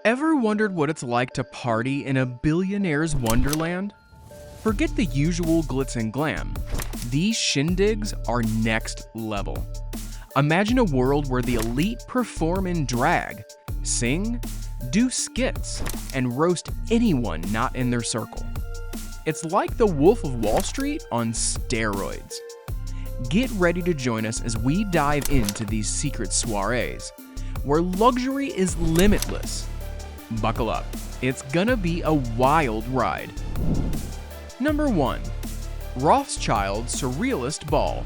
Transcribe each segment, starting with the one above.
Ever wondered what it's like to party in a billionaire's wonderland? Forget the usual glitz and glam. These shindigs are next level. Imagine a world where the elite perform in drag, sing, do skits, and roast anyone not in their circle. It's like the Wolf of Wall Street on steroids. Get ready to join us as we dive into these secret soirees, where luxury is limitless. Buckle up, it's gonna be a wild ride. Number 1. Rothschild Surrealist Ball.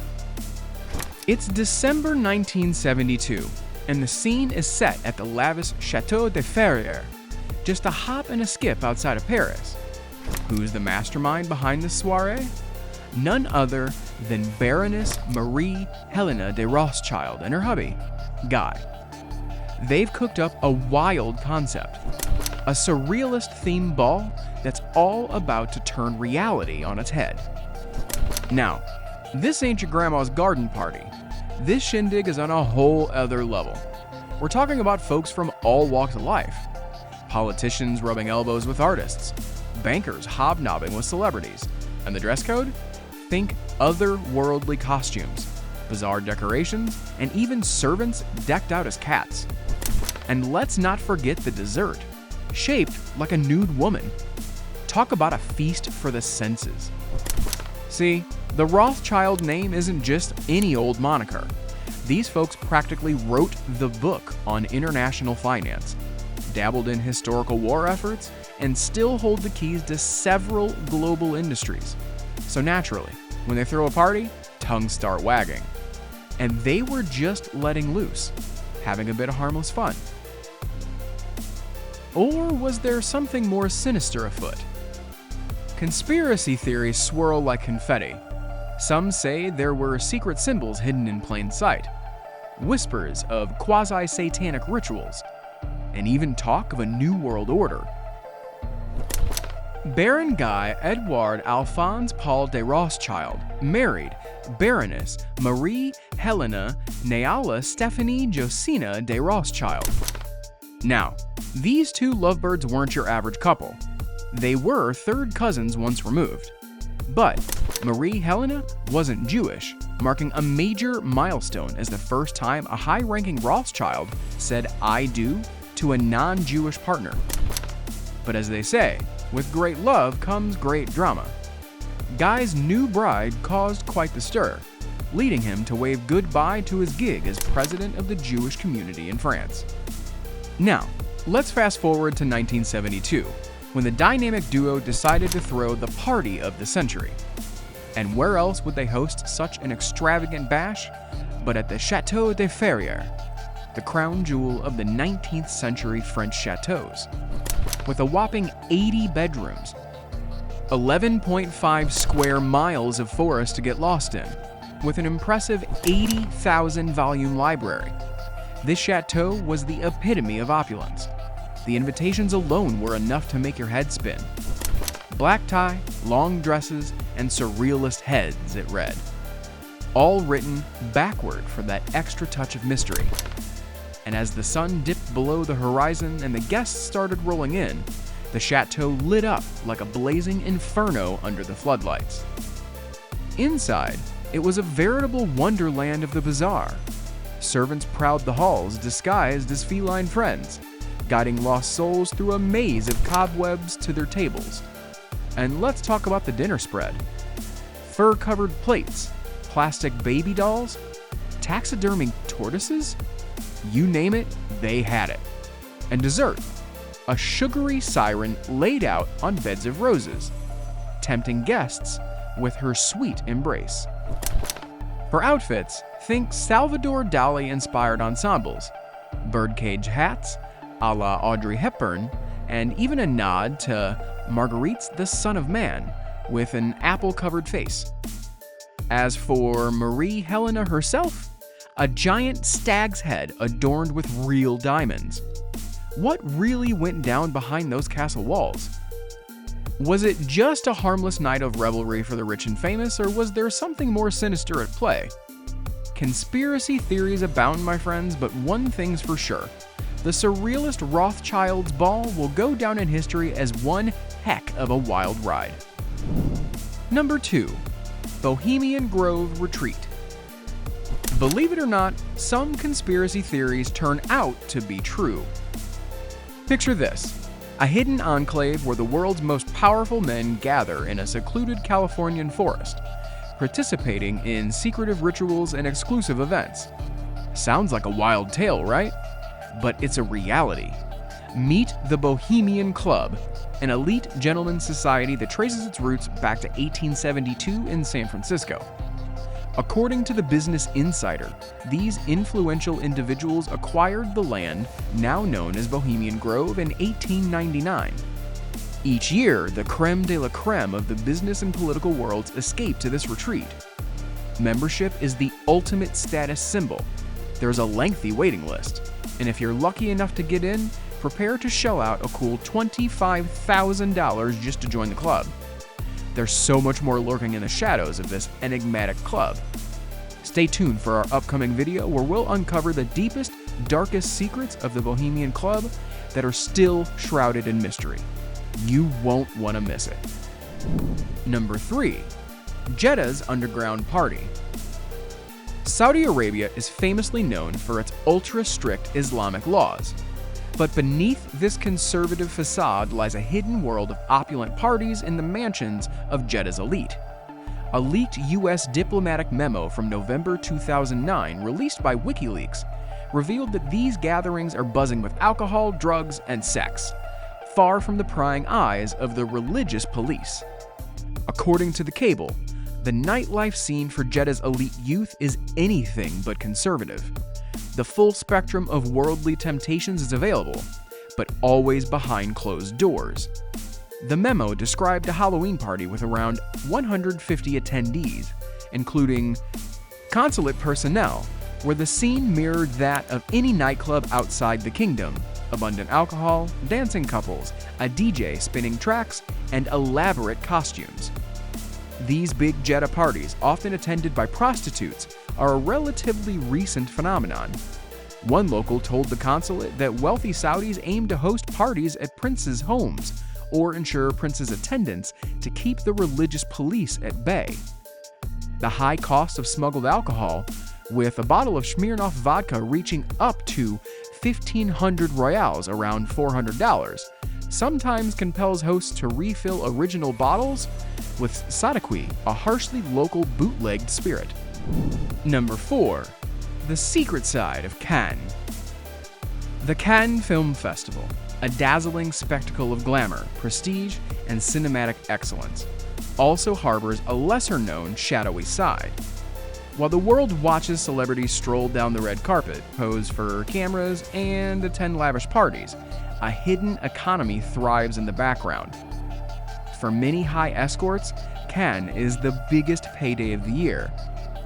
It's December 1972, and the scene is set at the lavish Chateau de Ferrières, just a hop and a skip outside of Paris. Who's the mastermind behind this soiree? None other than Baroness Marie Helena de Rothschild and her hubby, Guy. They've cooked up a wild concept, a surrealist-themed ball that's all about to turn reality on its head. Now, this ain't your grandma's garden party. This shindig is on a whole other level. We're talking about folks from all walks of life. Politicians rubbing elbows with artists, bankers hobnobbing with celebrities, and the dress code? Think otherworldly costumes, bizarre decorations, and even servants decked out as cats. And let's not forget the dessert, shaped like a nude woman. Talk about a feast for the senses. See, the Rothschild name isn't just any old moniker. These folks practically wrote the book on international finance, dabbled in historical war efforts, and still hold the keys to several global industries. So naturally, when they throw a party, tongues start wagging. And they were just letting loose, having a bit of harmless fun. Or was there something more sinister afoot? Conspiracy theories swirl like confetti. Some say there were secret symbols hidden in plain sight, whispers of quasi-satanic rituals, and even talk of a new world order. Baron Guy Edouard Alphonse Paul de Rothschild married Baroness Marie Helena Néala Stephanie Josina de Rothschild. Now, these two lovebirds weren't your average couple. They were third cousins once removed. But Marie Helena wasn't Jewish, marking a major milestone as the first time a high-ranking Rothschild said "I do" to a non-Jewish partner. But as they say, with great love comes great drama. Guy's new bride caused quite the stir, leading him to wave goodbye to his gig as president of the Jewish community in France. Now, let's fast forward to 1972, when the dynamic duo decided to throw the party of the century. And where else would they host such an extravagant bash but at the Chateau de Ferrières, the crown jewel of the 19th century French chateaus, with a whopping 80 bedrooms, 11.5 square miles of forest to get lost in, with an impressive 80,000 volume library. This chateau was the epitome of opulence. The invitations alone were enough to make your head spin. Black tie, long dresses, and surrealist heads, it read. All written backward for that extra touch of mystery. And as the sun dipped below the horizon and the guests started rolling in, the chateau lit up like a blazing inferno under the floodlights. Inside, it was a veritable wonderland of the bizarre. Servants prowled the halls disguised as feline friends, guiding lost souls through a maze of cobwebs to their tables. And let's talk about the dinner spread. Fur-covered plates, plastic baby dolls, taxidermy tortoises? You name it, they had it. And dessert, a sugary siren laid out on beds of roses, tempting guests with her sweet embrace. For outfits, think Salvador Dali-inspired ensembles, birdcage hats, a la Audrey Hepburn, and even a nod to Marguerite's The Son of Man, with an apple-covered face. As for Marie Helena herself, a giant stag's head adorned with real diamonds. What really went down behind those castle walls? Was it just a harmless night of revelry for the rich and famous, or was there something more sinister at play? Conspiracy theories abound, my friends, but one thing's for sure. the surrealist Rothschild's ball will go down in history as one heck of a wild ride. Number 2. Bohemian Grove Retreat. Believe it or not, some conspiracy theories turn out to be true. Picture this: a hidden enclave where the world's most powerful men gather in a secluded Californian forest, participating in secretive rituals and exclusive events. Sounds like a wild tale, right? But it's a reality. Meet the Bohemian Club, an elite gentleman's society that traces its roots back to 1872 in San Francisco. According to the Business Insider, these influential individuals acquired the land now known as Bohemian Grove in 1899. Each year, the creme de la creme of the business and political worlds escape to this retreat. Membership is the ultimate status symbol. There's a lengthy waiting list, and if you're lucky enough to get in, prepare to shell out a cool $25,000 just to join the club. There's so much more lurking in the shadows of this enigmatic club. Stay tuned for our upcoming video where we'll uncover the deepest, darkest secrets of the Bohemian Club that are still shrouded in mystery. You won't want to miss it. Number 3. Jeddah's Underground Party. Saudi Arabia is famously known for its ultra-strict Islamic laws. But beneath this conservative facade lies a hidden world of opulent parties in the mansions of Jeddah's elite. A leaked U.S. diplomatic memo from November 2009, released by WikiLeaks, revealed that these gatherings are buzzing with alcohol, drugs, and sex, far from the prying eyes of the religious police. According to the cable, the nightlife scene for Jeddah's elite youth is anything but conservative. The full spectrum of worldly temptations is available, but always behind closed doors. The memo described a Halloween party with around 150 attendees, including consulate personnel, where the scene mirrored that of any nightclub outside the kingdom: abundant alcohol, dancing couples, a DJ spinning tracks, and elaborate costumes. These big Jeddah parties, often attended by prostitutes, are a relatively recent phenomenon. One local told the consulate that wealthy Saudis aim to host parties at princes' homes or ensure princes' attendance to keep the religious police at bay. The high cost of smuggled alcohol, with a bottle of Smirnoff vodka reaching up to 1,500 Royals, around $400, sometimes compels hosts to refill original bottles with Sadaqui, a harshly local bootlegged spirit. Number 4. The secret side of Cannes. The Cannes Film Festival, a dazzling spectacle of glamour, prestige, and cinematic excellence, also harbors a lesser-known shadowy side. While the world watches celebrities stroll down the red carpet, pose for cameras, and attend lavish parties, a hidden economy thrives in the background. For many high escorts, Cannes is the biggest payday of the year,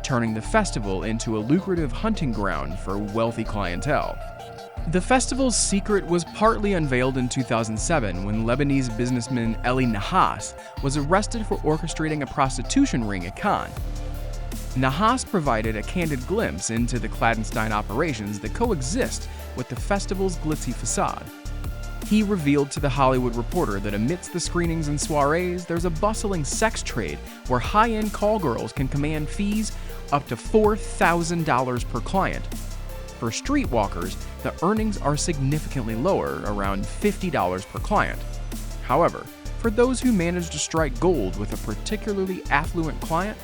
turning the festival into a lucrative hunting ground for wealthy clientele. The festival's secret was partly unveiled in 2007 when Lebanese businessman Elie Nahas was arrested for orchestrating a prostitution ring at Cannes. Nahas provided a candid glimpse into the clandestine operations that coexist with the festival's glitzy facade. He revealed to The Hollywood Reporter that amidst the screenings and soirees, there's a bustling sex trade where high-end call girls can command fees up to $4,000 per client. For streetwalkers, the earnings are significantly lower, around $50 per client. However, for those who manage to strike gold with a particularly affluent client,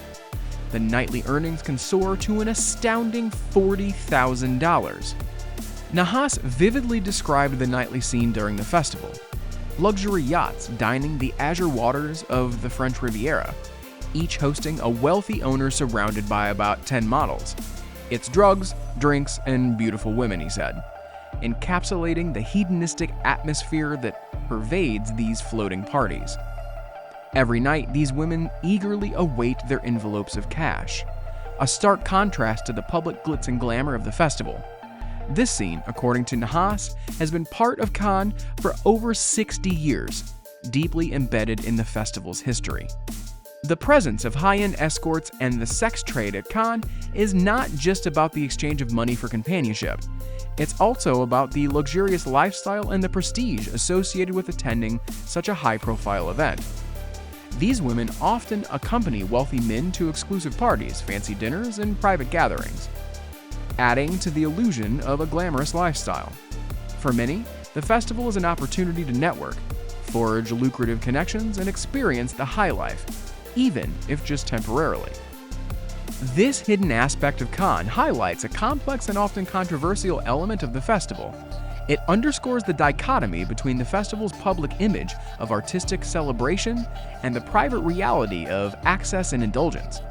the nightly earnings can soar to an astounding $40,000. Nahas vividly described the nightly scene during the festival: luxury yachts dining the azure waters of the French Riviera, each hosting a wealthy owner surrounded by about 10 models. It's drugs, drinks, and beautiful women, he said, encapsulating the hedonistic atmosphere that pervades these floating parties. Every night, these women eagerly await their envelopes of cash, a stark contrast to the public glitz and glamour of the festival. This scene, according to Nahas, has been part of Cannes for over 60 years, deeply embedded in the festival's history. The presence of high-end escorts and the sex trade at Cannes is not just about the exchange of money for companionship. It's also about the luxurious lifestyle and the prestige associated with attending such a high-profile event. These women often accompany wealthy men to exclusive parties, fancy dinners, and private gatherings, adding to the illusion of a glamorous lifestyle. For many, the festival is an opportunity to network, forge lucrative connections, and experience the high life, even if just temporarily. This hidden aspect of Cannes highlights a complex and often controversial element of the festival. It underscores the dichotomy between the festival's public image of artistic celebration and the private reality of access and indulgence.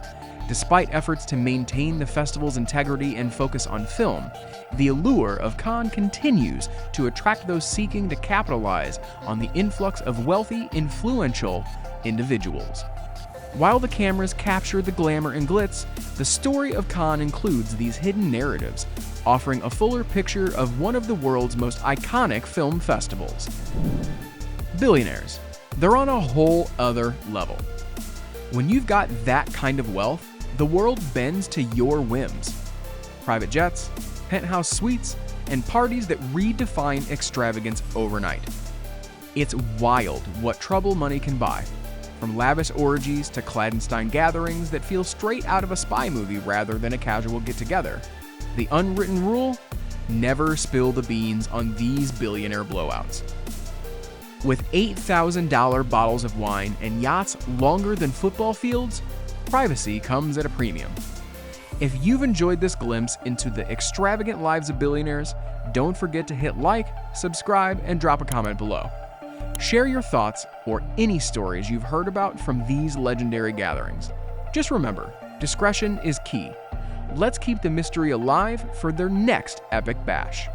Despite efforts to maintain the festival's integrity and focus on film, the allure of Cannes continues to attract those seeking to capitalize on the influx of wealthy, influential individuals. While the cameras capture the glamour and glitz, the story of Cannes includes these hidden narratives, offering a fuller picture of one of the world's most iconic film festivals. Billionaires. They're on a whole other level. When you've got that kind of wealth, the world bends to your whims. Private jets, penthouse suites, and parties that redefine extravagance overnight. It's wild what trouble money can buy. From lavish orgies to clandestine gatherings that feel straight out of a spy movie rather than a casual get-together. The unwritten rule? Never spill the beans on these billionaire blowouts. With $8,000 bottles of wine and yachts longer than football fields, privacy comes at a premium. If you've enjoyed this glimpse into the extravagant lives of billionaires, don't forget to hit like, subscribe, and drop a comment below. Share your thoughts or any stories you've heard about from these legendary gatherings. Just remember, discretion is key. Let's keep the mystery alive for their next epic bash.